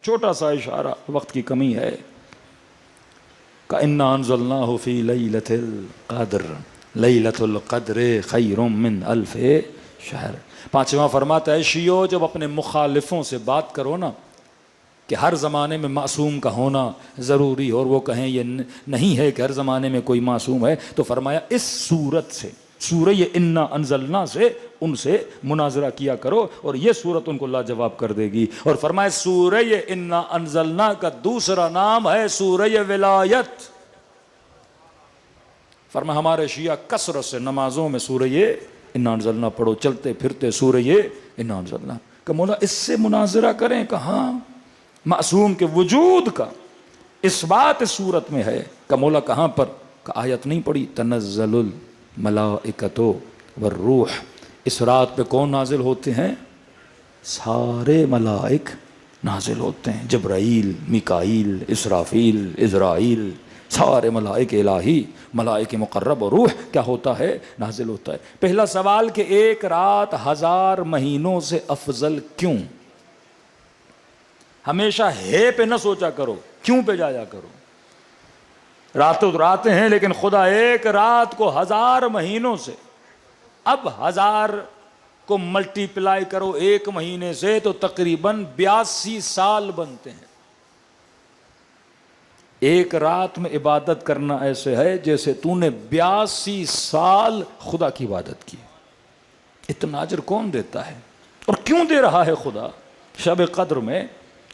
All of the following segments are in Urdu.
چھوٹا سا اشارہ، وقت کی کمی ہے. کَإِنَّا أَنزَلْنَاهُ فِي لَيْلَةِ الْقَدْرِ لَيْلَةُ الْقَدْرِ خَيْرٌ مِّنْ أَلْفِ شَهْرٍ. پانچواں فرماتا ہے شیعو جب اپنے مخالفوں سے بات کرو نا کہ ہر زمانے میں معصوم کا ہونا ضروری، اور وہ کہیں یہ نہیں ہے کہ ہر زمانے میں کوئی معصوم ہے، تو فرمایا اس صورت سے، سورہ انا انزلنا سے ان سے مناظرہ کیا کرو، اور یہ صورت ان کو لاجواب کر دے گی. اور فرمایا سورہ انا انزلنا کا دوسرا نام ہے سورہ ولایت. فرمایا ہمارے شیعہ کثرت سے نمازوں میں سورہ انا انزلنا پڑھو، چلتے پھرتے سورہ انا انزلنا. کہ مولا اس سے مناظرہ کریں، کہاں معصوم کے وجود کا اس بات اس صورت میں ہے. کہ مولا کہاں پر؟ کہ آیت نہیں پڑھی تنزل الملائکۃ والروح. اس رات پہ کون نازل ہوتے ہیں؟ سارے ملائک نازل ہوتے ہیں، جبرائیل، میکائیل، اسرافیل، عزرائیل، سارے ملائک الہی، ملائک مقرب اور روح کیا ہوتا ہے؟ نازل ہوتا ہے. پہلا سوال کہ ایک رات 1000 مہینوں سے افضل کیوں؟ ہمیشہ ہے پہ نہ سوچا کرو، کیوں پہ جایا کرو. راتوں راتیں ہیں لیکن خدا ایک رات کو 1000 مہینوں سے، اب 1000 کو ملٹی پلائی کرو ایک مہینے سے تو تقریباً 82 سال بنتے ہیں. ایک رات میں عبادت کرنا ایسے ہے جیسے تو نے 82 سال خدا کی عبادت کی. اتنا اجر کون دیتا ہے اور کیوں دے رہا ہے خدا؟ شب قدر میں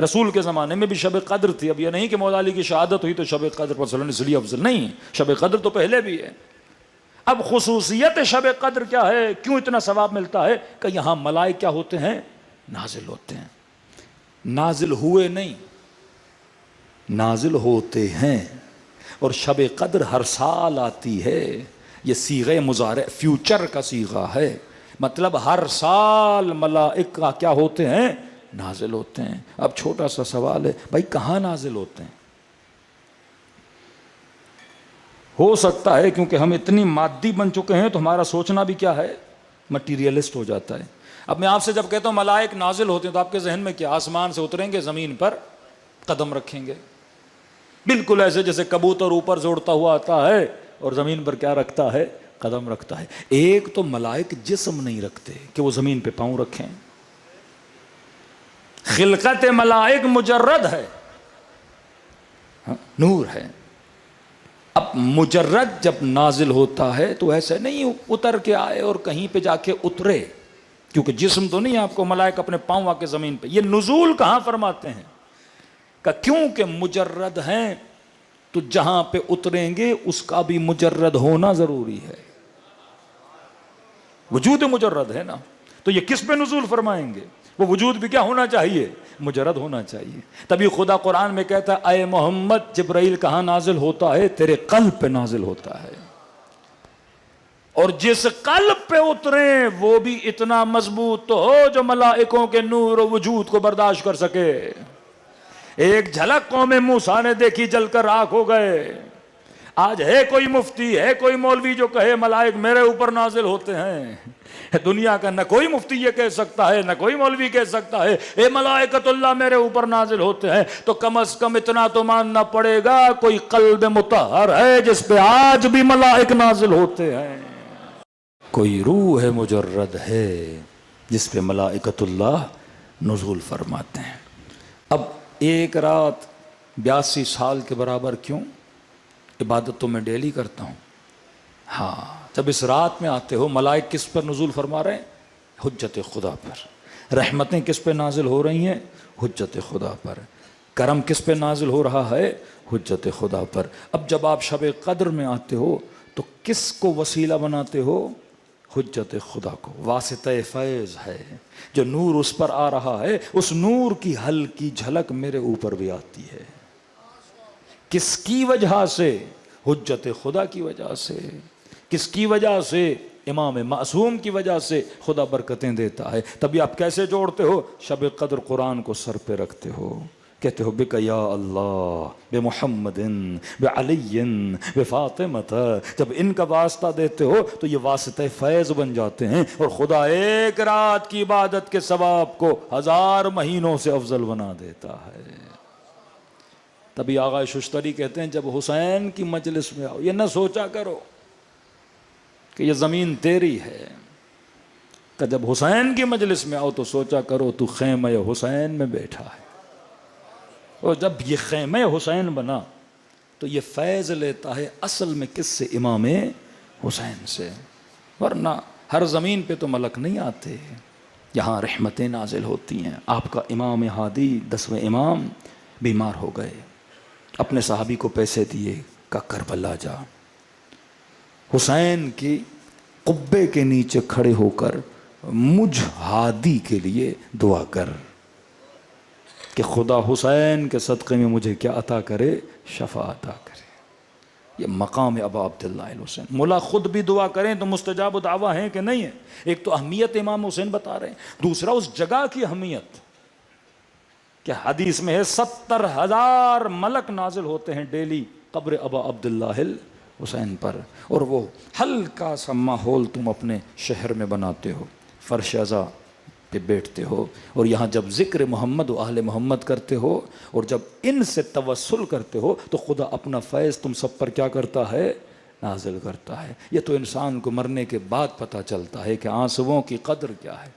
رسول کے زمانے میں بھی شب قدر تھی. اب یہ نہیں کہ مولا علی کی شہادت ہوئی تو شب قدر پر صلی اس لیے افضل نہیں، شب قدر تو پہلے بھی ہے. اب خصوصیت شب قدر کیا ہے؟ کیوں اتنا ثواب ملتا ہے؟ کہ یہاں ملائکہ کیا ہوتے ہیں؟ نازل ہوتے ہیں. نازل ہوئے نہیں، نازل ہوتے ہیں. اور شب قدر ہر سال آتی ہے. یہ صیغہ مضارع فیوچر کا صیغہ ہے، مطلب ہر سال ملائکہ کیا ہوتے ہیں؟ نازل ہوتے ہیں. اب چھوٹا سا سوال ہے بھائی کہاں نازل ہوتے ہیں؟ ہو سکتا ہے کیونکہ ہم اتنی مادی بن چکے ہیں تو ہمارا سوچنا بھی کیا ہے؟ مٹیریلسٹ ہو جاتا ہے. اب میں آپ سے جب کہتا ہوں ملائک نازل ہوتے ہیں تو آپ کے ذہن میں کیا؟ آسمان سے اتریں گے، زمین پر قدم رکھیں گے، بالکل ایسے جیسے کبوتر اوپر سے اڑتا ہوا آتا ہے اور زمین پر کیا رکھتا ہے؟ قدم رکھتا ہے. ایک تو ملائک جسم نہیں رکھتے کہ وہ زمین پہ پاؤں رکھیں. خلقت ملائک مجرد ہے، نور ہے. اب مجرد جب نازل ہوتا ہے تو ایسے نہیں اتر کے آئے اور کہیں پہ جا کے اترے، کیونکہ جسم تو نہیں آپ کو ملائک اپنے پاؤں آ کے زمین پہ. یہ نزول کہاں فرماتے ہیں؟ کہ کیونکہ مجرد ہیں تو جہاں پہ اتریں گے اس کا بھی مجرد ہونا ضروری ہے. وجود مجرد ہے نا، تو یہ کس پہ نزول فرمائیں گے؟ وہ وجود بھی کیا ہونا چاہیے؟ مجرد ہونا چاہیے. تبھی خدا قرآن میں کہتا ہے اے محمد جبرائیل کہاں نازل ہوتا ہے؟ تیرے قلب پہ نازل ہوتا ہے. اور جس قلب پہ اتریں وہ بھی اتنا مضبوط تو ہو جو ملائکوں کے نور و وجود کو برداشت کر سکے. ایک جھلک قوم موسیٰ نے دیکھی، جل کر راکھ ہو گئے. آج ہے کوئی مفتی، ہے کوئی مولوی جو کہے ملائک میرے اوپر نازل ہوتے ہیں؟ دنیا کا نہ کوئی مفتی یہ کہہ سکتا ہے، نہ کوئی مولوی کہہ سکتا ہے اے ملائکۃ اللہ میرے اوپر نازل ہوتے ہیں. تو کم از کم اتنا تو ماننا پڑے گا کوئی قلب مطہر ہے جس پہ آج بھی ملائک نازل ہوتے ہیں. کوئی روح مجرد ہے جس پہ ملائکۃ اللہ نزول فرماتے ہیں. اب ایک رات 82 سال کے برابر کیوں؟ عبادت تو میں ڈیلی کرتا ہوں. ہاں جب اس رات میں آتے ہو ملائک کس پر نزول فرما رہے ہیں؟ حجت خدا پر. رحمتیں کس پہ نازل ہو رہی ہیں؟ حجت خدا پر. کرم کس پہ نازل ہو رہا ہے؟ حجت خدا پر. اب جب آپ شب قدر میں آتے ہو تو کس کو وسیلہ بناتے ہو؟ حجت خدا کو. واسطہ فیض ہے جو نور اس پر آ رہا ہے، اس نور کی ہلکی جھلک میرے اوپر بھی آتی ہے. کس کی وجہ سے؟ حجت خدا کی وجہ سے. کس کی وجہ سے؟ امام معصوم کی وجہ سے خدا برکتیں دیتا ہے. تبھی آپ کیسے جوڑتے ہو؟ شب قدر قرآن کو سر پہ رکھتے ہو کہتے ہو بک یا اللہ بے محمد بے علی بے فاطمہ. جب ان کا واسطہ دیتے ہو تو یہ واسطہ فیض بن جاتے ہیں، اور خدا ایک رات کی عبادت کے ثواب کو 1000 مہینوں سے افضل بنا دیتا ہے. تبھی آغا ششتری کہتے ہیں جب حسین کی مجلس میں آؤ، یہ نہ سوچا کرو کہ یہ زمین تیری ہے، کہ جب حسین کی مجلس میں آؤ تو سوچا کرو تو خیمہ حسین میں بیٹھا ہے. اور جب یہ خیمہ حسین بنا تو یہ فیض لیتا ہے اصل میں کس سے؟ امام حسین سے. ورنہ ہر زمین پہ تو ملک نہیں آتے، یہاں رحمتیں نازل ہوتی ہیں. آپ کا امام ہادی 10ویں امام بیمار ہو گئے، اپنے صحابی کو پیسے دیے، کہ کربلا جا، حسین کی قبے کے نیچے کھڑے ہو کر مجھ ہادی کے لیے دعا کر کہ خدا حسین کے صدقے میں مجھے کیا عطا کرے؟ شفا عطا کرے. یہ مقام ابا عبداللہ الحسین. ملا خود بھی دعا کریں تو مستجاب دعویٰ ہیں کہ نہیں ہے؟ ایک تو اہمیت امام حسین بتا رہے ہیں، دوسرا اس جگہ کی اہمیت کہ حدیث میں ہے 70,000 ملک نازل ہوتے ہیں ڈیلی قبر ابا عبداللہ الحسین پر. اور وہ ہلکا سا ماحول تم اپنے شہر میں بناتے ہو، فرش ازا پہ بیٹھتے ہو، اور یہاں جب ذکر محمد و اہل محمد کرتے ہو اور جب ان سے توسل کرتے ہو تو خدا اپنا فیض تم سب پر کیا کرتا ہے؟ نازل کرتا ہے. یہ تو انسان کو مرنے کے بعد پتہ چلتا ہے کہ آنسوؤں کی قدر کیا ہے،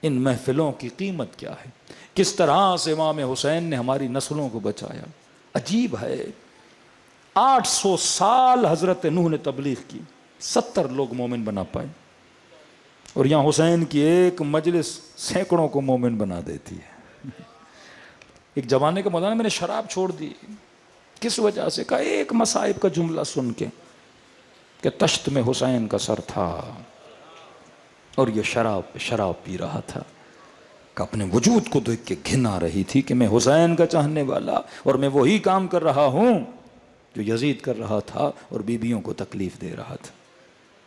ان محفلوں کی قیمت کیا ہے، کس طرح سے امام حسین نے ہماری نسلوں کو بچایا. عجیب ہے، 800 سال حضرت نوح نے تبلیغ کی، 70 لوگ مومن بنا پائے، اور یہاں حسین کی ایک مجلس سینکڑوں کو مومن بنا دیتی ہے. ایک زمانے کا مولانا میں نے شراب چھوڑ دی، کس وجہ سے؟ کہا ایک مصائب کا جملہ سن کے کہ تشت میں حسین کا سر تھا اور یہ شراب پی رہا تھا، کہ اپنے وجود کو دیکھ کے گھن آ رہی تھی کہ میں حسین کا چاہنے والا اور میں وہی کام کر رہا ہوں جو یزید کر رہا تھا اور بیویوں کو تکلیف دے رہا تھا.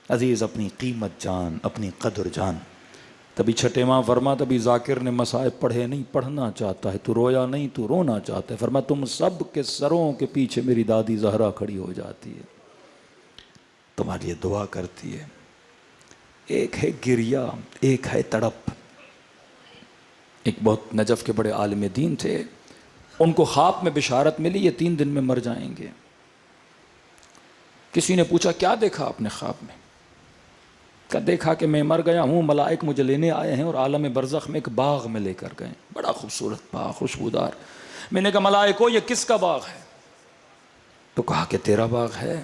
عزیز اپنی قیمت جان، اپنی قدر جان. تبھی چھٹے ماہ فرما تبھی ذاکر نے مصائب پڑھے نہیں، پڑھنا چاہتا ہے تو رویا نہیں تو رونا چاہتا ہے. فرما تم سب کے سروں کے پیچھے میری دادی زہرا کھڑی ہو جاتی ہے، تمہارے لیے دعا کرتی ہے. ایک ہے گریا، ایک ہے تڑپ. ایک بہت نجف کے بڑے عالم دین تھے، ان کو خواب میں بشارت ملی یہ 3 دن میں مر جائیں گے. کسی نے پوچھا کیا دیکھا آپ نے خواب میں؟ کہ دیکھا کہ میں مر گیا ہوں، ملائک مجھے لینے آئے ہیں اور عالم برزخ میں ایک باغ میں لے کر گئے، بڑا خوبصورت باغ، خوشبودار. میں نے کہا ملائکو یہ کس کا باغ ہے؟ تو کہا کہ تیرا باغ ہے،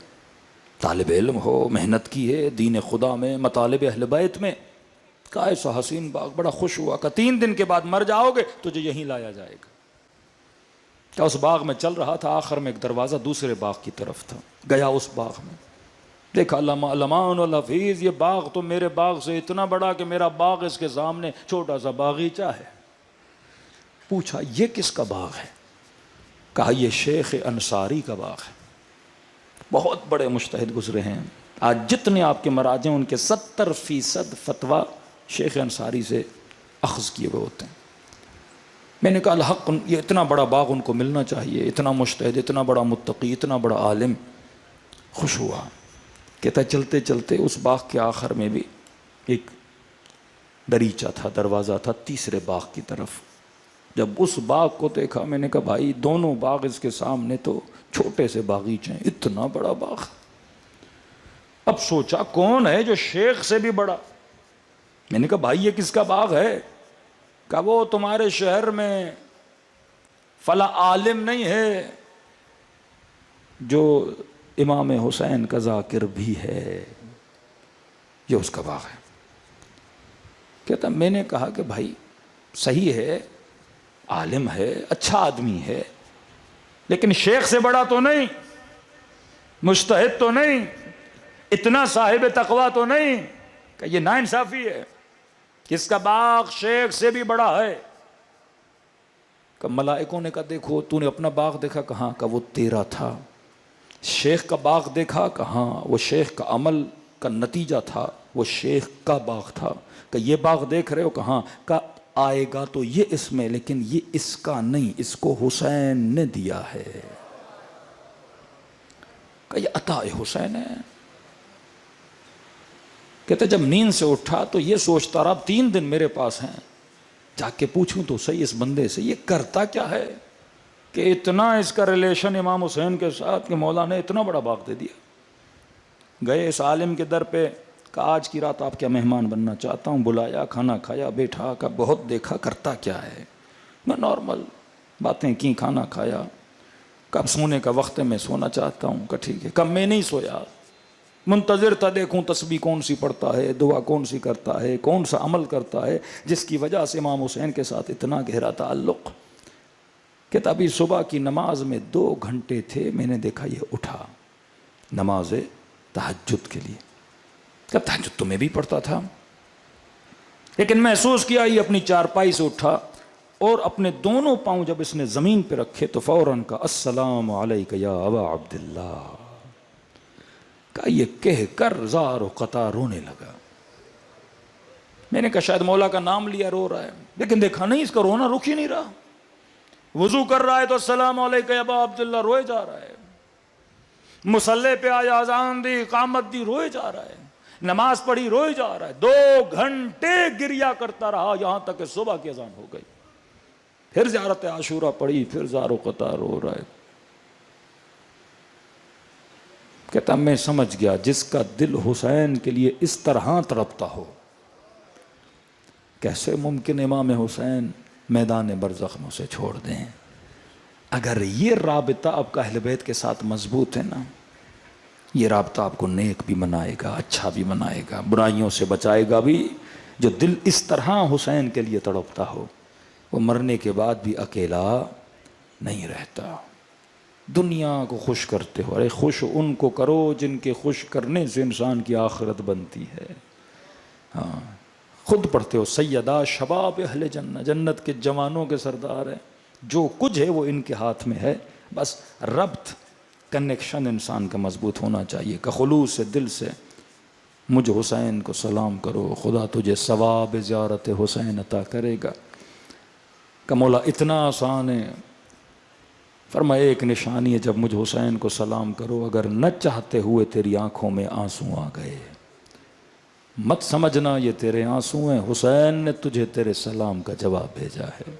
طالب علم ہو، محنت کی ہے دین خدا میں، مطالب اہل بیت میں. کہا ایسا حسین باغ، بڑا خوش ہوا. کہ 3 دن کے بعد مر جاؤ گے تجھے یہیں لایا جائے گا. کیا اس باغ میں چل رہا تھا، آخر میں ایک دروازہ دوسرے باغ کی طرف تھا، گیا اس باغ میں، دیکھا علمان والحفیظ یہ باغ تو میرے باغ سے اتنا بڑا کہ میرا باغ اس کے سامنے چھوٹا سا باغیچہ ہے. پوچھا یہ کس کا باغ ہے؟ کہا یہ شیخ انصاری کا باغ ہے. بہت بڑے مجتہد گزرے ہیں، آج جتنے آپ کے مراجع ان کے 70% فتویٰ شیخ انصاری سے اخذ کیے ہوئے ہوتے ہیں. میں نے کہا الحق یہ اتنا بڑا باغ ان کو ملنا چاہیے، اتنا مجتہد، اتنا بڑا متقی، اتنا بڑا عالم. خوش ہوا. کہتا چلتے چلتے اس باغ کے آخر میں بھی ایک دریچہ تھا، دروازہ تھا تیسرے باغ کی طرف. جب اس باغ کو دیکھا میں نے کہا بھائی دونوں باغ اس کے سامنے تو چھوٹے سے باغیچے ہیں، اتنا بڑا باغ. اب سوچا کون ہے جو شیخ سے بھی بڑا؟ میں نے کہا بھائی یہ کس کا باغ ہے؟ کہ وہ تمہارے شہر میں فلاں عالم نہیں ہے جو امام حسین کا ذاکر بھی ہے، یہ اس کا باغ ہے. کہتا میں نے کہا کہ بھائی صحیح ہے، عالم ہے، اچھا آدمی ہے، لیکن شیخ سے بڑا تو نہیں، مجتہد تو نہیں، اتنا صاحب تقویٰ تو نہیں، کہ یہ ناانصافی ہے. کس کا باغ شیخ سے بھی بڑا ہے. کہ ملائکوں نے کہا دیکھو تو نے اپنا باغ دیکھا؟ کہاں؟ کہ وہ تیرا تھا. شیخ کا باغ دیکھا؟ کہاں؟ وہ شیخ کا عمل کا نتیجہ تھا، وہ شیخ کا باغ تھا. کہ یہ باغ دیکھ رہے ہو؟ کہاں؟ کہ آئے گا تو یہ اس میں، لیکن یہ اس کا نہیں، اس کو حسین نے دیا ہے، کہ یہ عطا حسین ہے۔ کہتے جب نیند سے اٹھا تو یہ سوچتا رہا اب 3 دن میرے پاس ہیں، جا کے پوچھوں تو صحیح اس بندے سے یہ کرتا کیا ہے کہ اتنا اس کا ریلیشن امام حسین کے ساتھ کہ مولا نے اتنا بڑا باغ دے دیا۔ گئے اس عالم کے در پہ، کہا آج کی رات آپ کیا مہمان بننا چاہتا ہوں، بلایا، کھانا کھایا، بیٹھا، کہا بہت دیکھا کرتا کیا ہے، میں نارمل باتیں کی، کھانا کھایا، کب سونے کا وقت ہے میں سونا چاہتا ہوں، کہ ٹھیک ہے، کب میں نہیں سویا، منتظر تھا دیکھوں تسبیح کون سی پڑھتا ہے، دعا کون سی کرتا ہے، کون سا عمل کرتا ہے جس کی وجہ سے امام حسین کے ساتھ اتنا گہرا تعلق۔ کہتا ابھی صبح کی نماز میں 2 گھنٹے تھے، میں نے دیکھا یہ اٹھا نماز تہجد کے لیے۔ کہ تہجد تو میں بھی پڑھتا تھا، لیکن محسوس کیا یہ اپنی چارپائی سے اٹھا اور اپنے دونوں پاؤں جب اس نے زمین پہ رکھے تو فوراً کہا السلام علیک یا ابا عبداللہ۔ کہا یہ کہہ کر زار و قطع رونے لگا۔ میں نے کہا شاید مولا کا نام لیا رو رہا ہے، لیکن دیکھا نہیں اس کا رونا رک ہی نہیں رہا۔ وضو کر رہا ہے تو السلام علیک یا ابا عبداللہ روئے جا رہا ہے، مصلی پہ آیا اذان دی، اقامت دی، روئے جا رہا ہے، نماز پڑھی روئے جا رہا ہے، 2 گھنٹے گریا کرتا رہا یہاں تک کہ صبح کی اذان ہو گئی، پھر زیارت عاشورہ پڑھی، پھر زار و قطع رو رہا ہے۔ کہتا میں سمجھ گیا جس کا دل حسین کے لیے اس طرح تڑپتا ہو، کیسے ممکن امام حسین میدان برزخ میں اسے چھوڑ دیں۔ اگر یہ رابطہ آپ کا اہل بیت کے ساتھ مضبوط ہے نا، یہ رابطہ آپ کو نیک بھی بنائے گا، اچھا بھی بنائے گا، برائیوں سے بچائے گا بھی۔ جو دل اس طرح حسین کے لیے تڑپتا ہو وہ مرنے کے بعد بھی اکیلا نہیں رہتا۔ دنیا کو خوش کرتے ہو، ارے خوش ان کو کرو جن کے خوش کرنے سے انسان کی آخرت بنتی ہے۔ ہاں خود پڑھتے ہو سیدہ شباب اہل جنہ، جنت کے جوانوں کے سردار ہیں، جو کچھ ہے وہ ان کے ہاتھ میں ہے، بس ربط کنیکشن انسان کا مضبوط ہونا چاہیے کہ خلوص سے دل سے مجھ حسین کو سلام کرو، خدا تجھے ثواب زیارت حسین عطا کرے گا۔ کہ مولا اتنا آسان ہے، فرمایا ایک نشانی ہے جب مجھ حسین کو سلام کرو، اگر نہ چاہتے ہوئے تیری آنکھوں میں آنسو آ گئے مت سمجھنا یہ تیرے آنسو ہیں، حسین نے تجھے تیرے سلام کا جواب بھیجا ہے۔